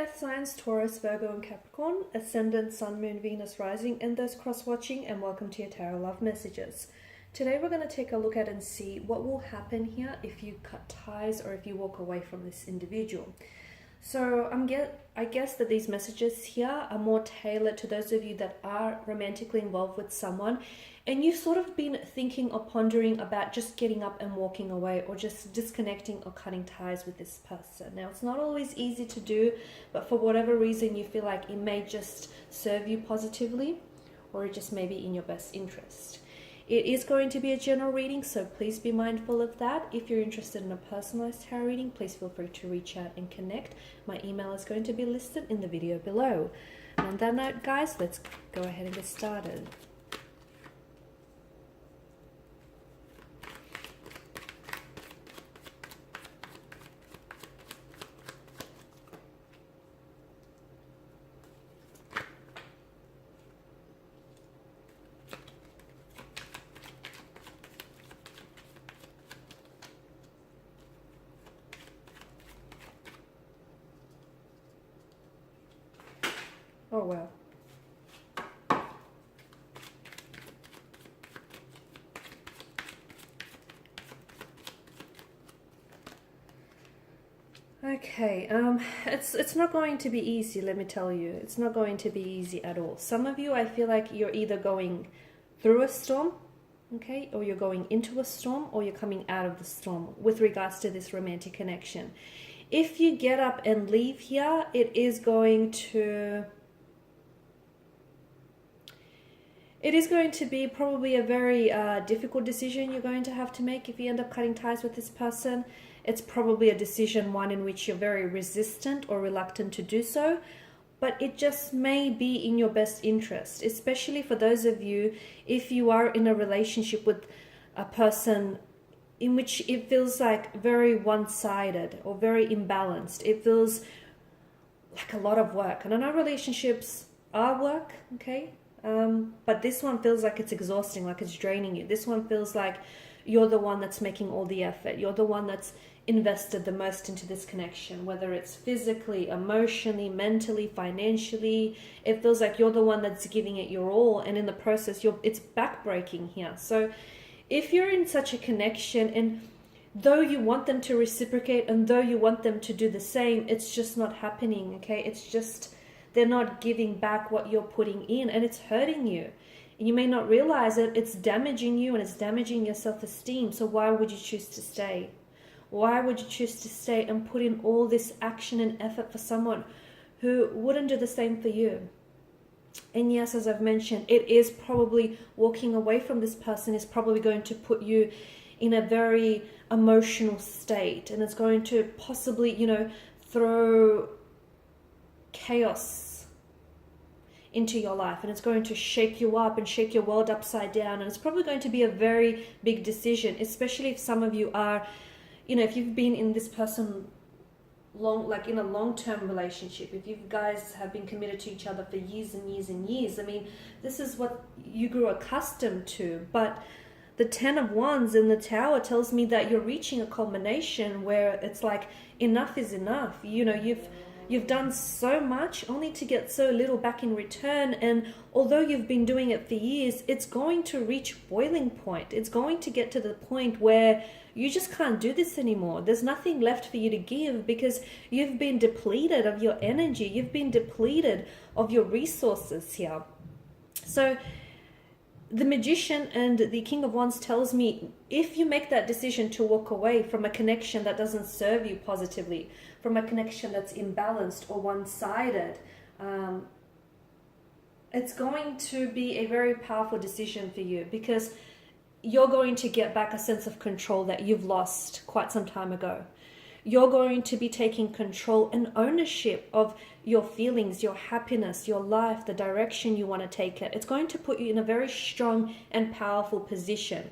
Earth signs Taurus, Virgo and Capricorn, Ascendant, Sun, Moon, Venus, Rising, and those cross-watching, and welcome to your Tarot Love Messages. Today we're going to take a look at and see what will happen here if you cut ties or if you walk away from this individual. So I guess that these messages here are more tailored to those of you that are romantically involved with someone and you've sort of been thinking or pondering about just getting up and walking away or just disconnecting or cutting ties with this person. Now, it's not always easy to do, but for whatever reason you feel like it may just serve you positively or it just may be in your best interest. It is going to be a general reading, so please be mindful of that. If you're interested in a personalized tarot reading, please feel free to reach out and connect. My email is going to be listed in the video below. And on that note, guys, let's go ahead and get started. Oh, well. Okay, it's not going to be easy, let me tell you. It's not going to be easy at all. Some of you, I feel like you're either going through a storm, okay, or you're going into a storm, or you're coming out of the storm with regards to this romantic connection. If you get up and leave here, it is going to be probably a very difficult decision you're going to have to make if you end up cutting ties with this person. It's probably a decision, one in which you're very resistant or reluctant to do so, but it just may be in your best interest, especially for those of you, if you are in a relationship with a person in which it feels like very one-sided or very imbalanced. It feels like a lot of work. And I know relationships are work, okay? But this one feels like it's exhausting, like it's draining you. This one feels like you're the one that's making all the effort. You're the one that's invested the most into this connection, whether it's physically, emotionally, mentally, financially. It feels like you're the one that's giving it your all, and in the process, it's backbreaking here. So if you're in such a connection, and though you want them to reciprocate, and though you want them to do the same, it's just not happening, okay? It's just, they're not giving back what you're putting in, and it's hurting you. And you may not realize it, it's damaging you and it's damaging your self-esteem. So why would you choose to stay? Why would you choose to stay and put in all this action and effort for someone who wouldn't do the same for you? And yes, as I've mentioned, it is probably walking away from this person is probably going to put you in a very emotional state, and it's going to possibly, throw chaos into your life, and it's going to shake you up and shake your world upside down, and it's probably going to be a very big decision, especially if some of you are, if you've been in this person in a long-term relationship, if you guys have been committed to each other for years and years and years. I mean, this is what you grew accustomed to, but the 10 of Wands in the Tower tells me that you're reaching a culmination where it's like enough is enough. You've done so much only to get so little back in return, and although you've been doing it for years, it's going to reach boiling point. It's going to get to the point where you just can't do this anymore. There's nothing left for you to give because you've been depleted of your energy. You've been depleted of your resources here. So the Magician and the King of Wands tells me if you make that decision to walk away from a connection that doesn't serve you positively, from a connection that's imbalanced or one-sided, it's going to be a very powerful decision for you because you're going to get back a sense of control that you've lost quite some time ago. You're going to be taking control and ownership of your feelings, your happiness, your life, the direction you want to take it. It's going to put you in a very strong and powerful position.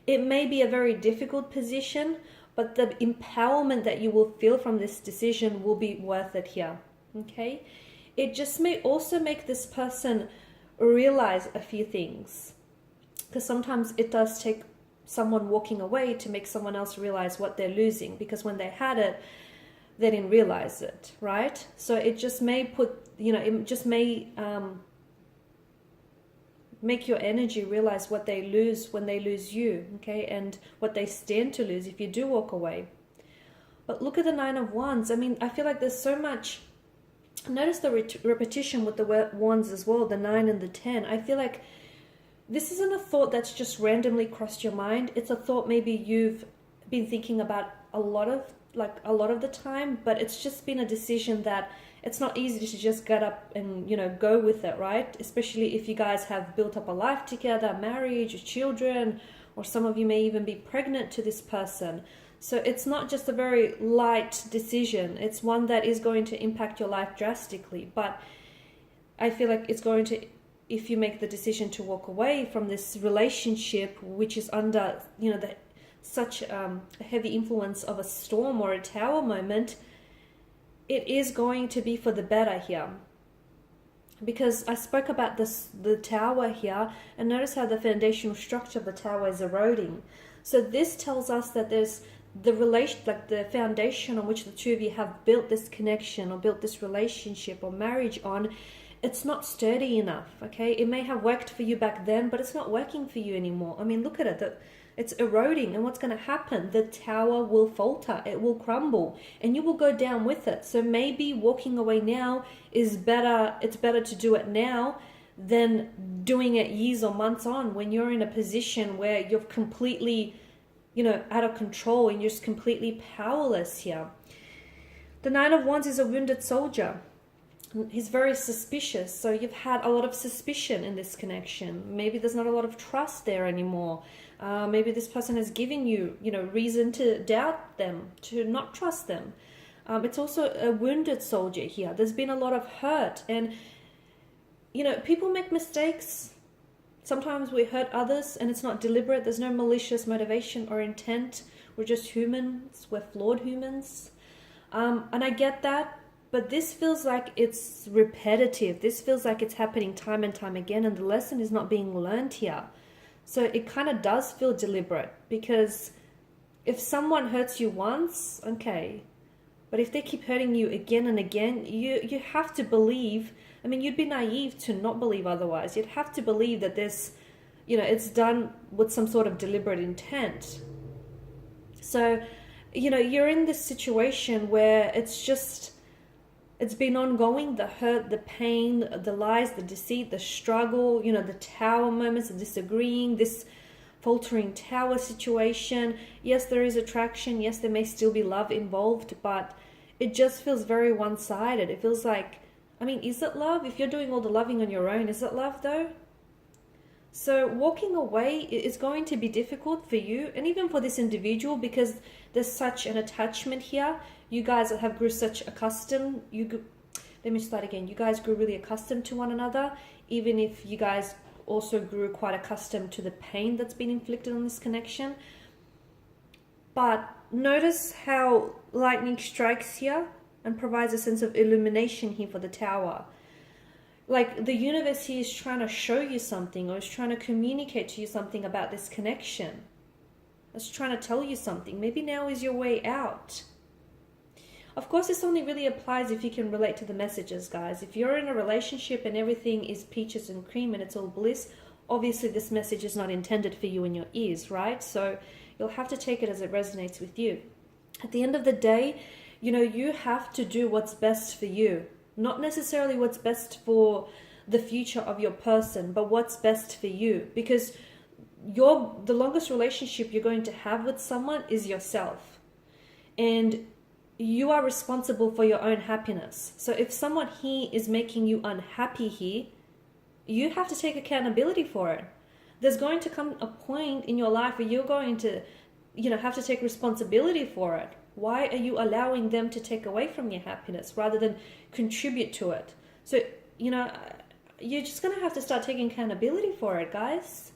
It may be a very difficult position, but the empowerment that you will feel from this decision will be worth it here, okay? It just may also make this person realize a few things, because sometimes it does take someone walking away to make someone else realize what they're losing, because when they had it, they didn't realize it, right? So it just may it just may make your energy realize what they lose when they lose you, okay, and what they stand to lose if you do walk away. But look at the Nine of Wands. I mean, I feel like there's so much. Notice the repetition with the wands as well, the 9 and the 10. I feel like this isn't a thought that's just randomly crossed your mind. It's a thought maybe you've been thinking about a lot of the time, but it's just been a decision that it's not easy to just get up and, go with it, right? Especially if you guys have built up a life together, marriage, children, or some of you may even be pregnant to this person. So it's not just a very light decision. It's one that is going to impact your life drastically. But I feel like it's going to, if you make the decision to walk away from this relationship, which is under, such a heavy influence of a storm or a tower moment, it is going to be for the better here. Because I spoke about the tower here, and notice how the foundational structure of the tower is eroding. So this tells us that there's the relation, like the foundation on which the two of you have built this connection or built this relationship or marriage on, it's not sturdy enough, okay? It may have worked for you back then, but it's not working for you anymore. I mean, look at it. It's eroding, and what's going to happen? The tower will falter, it will crumble, and you will go down with it. So maybe walking away now is better. It's better to do it now than doing it years or months on, when you're in a position where you're completely, out of control and you're just completely powerless here. The Nine of Wands is a wounded soldier. He's very suspicious. So you've had a lot of suspicion in this connection. Maybe there's not a lot of trust there anymore. Maybe this person has given you, reason to doubt them, to not trust them. It's also a wounded soldier here. There's been a lot of hurt, and, people make mistakes. Sometimes we hurt others and it's not deliberate. There's no malicious motivation or intent. We're just humans. We're flawed humans. And I get that, but this feels like it's repetitive. This feels like it's happening time and time again, and the lesson is not being learned here. So it kind of does feel deliberate, because if someone hurts you once, okay, but if they keep hurting you again and again, you have to believe. I mean, you'd be naive to not believe otherwise. You'd have to believe that this, it's done with some sort of deliberate intent. So, you're in this situation where it's been ongoing, the hurt, the pain, the lies, the deceit, the struggle, the tower moments, the disagreeing, this faltering tower situation. Yes, there is attraction. Yes, there may still be love involved, but it just feels very one-sided. It feels like, is it love? If you're doing all the loving on your own, is it love though? So walking away is going to be difficult for you, and even for this individual, because there's such an attachment here. You guys have grew such accustomed. Let me start again. You guys grew really accustomed to one another, even if you guys also grew quite accustomed to the pain that's been inflicted on this connection. But notice how lightning strikes here and provides a sense of illumination here for the tower. Like the universe here is trying to show you something, or is trying to communicate to you something about this connection. It's trying to tell you something. Maybe now is your way out. Of course, this only really applies if you can relate to the messages, guys. If you're in a relationship and everything is peaches and cream and it's all bliss, obviously this message is not intended for you in your ears, right? So you'll have to take it as it resonates with you. At the end of the day, you have to do what's best for you. Not necessarily what's best for the future of your person, but what's best for you. Because the longest relationship you're going to have with someone is yourself. And you are responsible for your own happiness. So if someone here is making you unhappy here, you have to take accountability for it. There's going to come a point in your life where you're going to, have to take responsibility for it. Why are you allowing them to take away from your happiness rather than contribute to it? So, you're just going to have to start taking accountability for it, guys.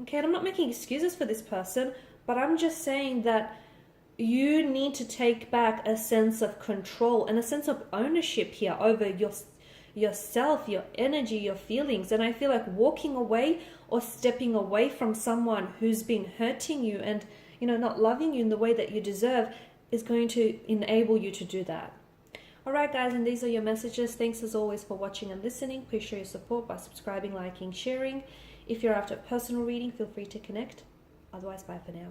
Okay, and I'm not making excuses for this person, but I'm just saying that you need to take back a sense of control and a sense of ownership here over yourself, your energy, your feelings. And I feel like walking away or stepping away from someone who's been hurting you and, not loving you in the way that you deserve, is going to enable you to do that. Alright guys, and these are your messages. Thanks as always for watching and listening. Please show your support by subscribing, liking, sharing. If you're after a personal reading, feel free to connect. Otherwise, bye for now.